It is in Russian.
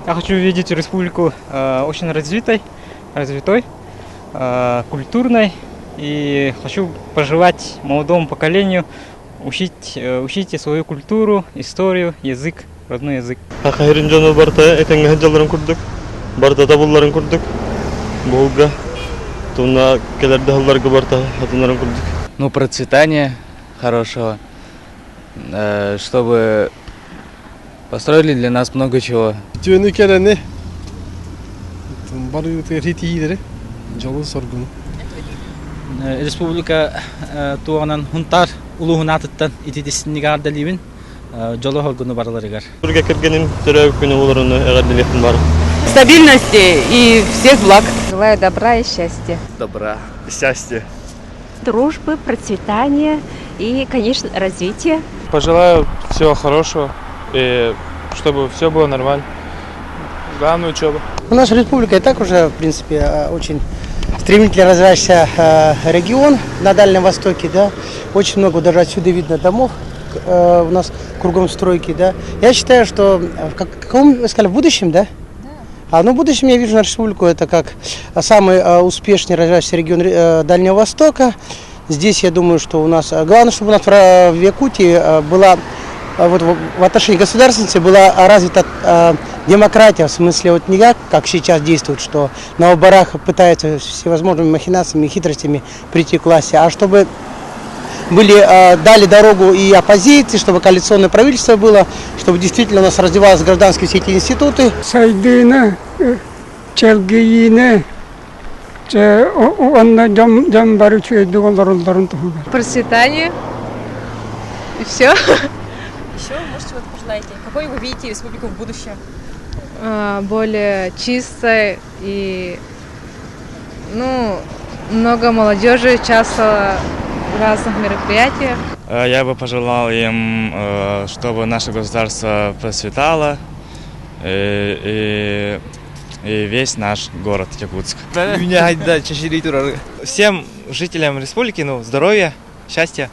Я хочу видеть республику очень развитой, культурной. И хочу пожелать молодому поколению учите свою культуру, историю, язык, родной язык. Ахайрын жана барта этеңге жалларын курдук. Барта табулларын курдук. Булга. Туна келерде халларга барта хатынларын курдук. Ну, процветания хорошего, чтобы построили для нас много чего. Түйіні келені бары реті ейдері жолы соргunu. Республика туğanan huntar uluğunatыттан итидисинниге ардалибин жолы хоргуну бараларыгар. Түрге кергенин төрөк күнү буларыны эгерделектин бар. Стабильности и всех благ. Желаю добра и счастья. Добра, счастья. Дружбы, процветания и, конечно, развития. Пожелаю всего хорошего и чтобы все было нормально. Главное учеба. Наша республика и так уже, в принципе, очень стремительно развивающийся регион на Дальнем Востоке, да. Очень много даже отсюда видно домов у нас кругом стройки, да. Я считаю, что в каком, вы сказали, в будущем, да? В будущем я вижу нашу республику это как самый успешный развивающийся регион Дальнего Востока. Здесь я думаю, что у нас главное, чтобы у нас в Якутии была вот в отношении государственности была развита демократия, в смысле вот не как сейчас действует, что на выборах пытаются всевозможными махинациями и хитростями прийти к власти, а чтобы дали дорогу и оппозиции, чтобы коалиционное правительство было, чтобы действительно у нас развивались гражданские все эти институты. Процветание. И все. Еще, может, вот пожелаете, какой вы видите республику в будущем? Более чистой и, много молодежи участвовало в разных мероприятиях. Я бы пожелал им, чтобы наше государство процветало и весь наш город Якутск. Всем жителям республики здоровья, счастья.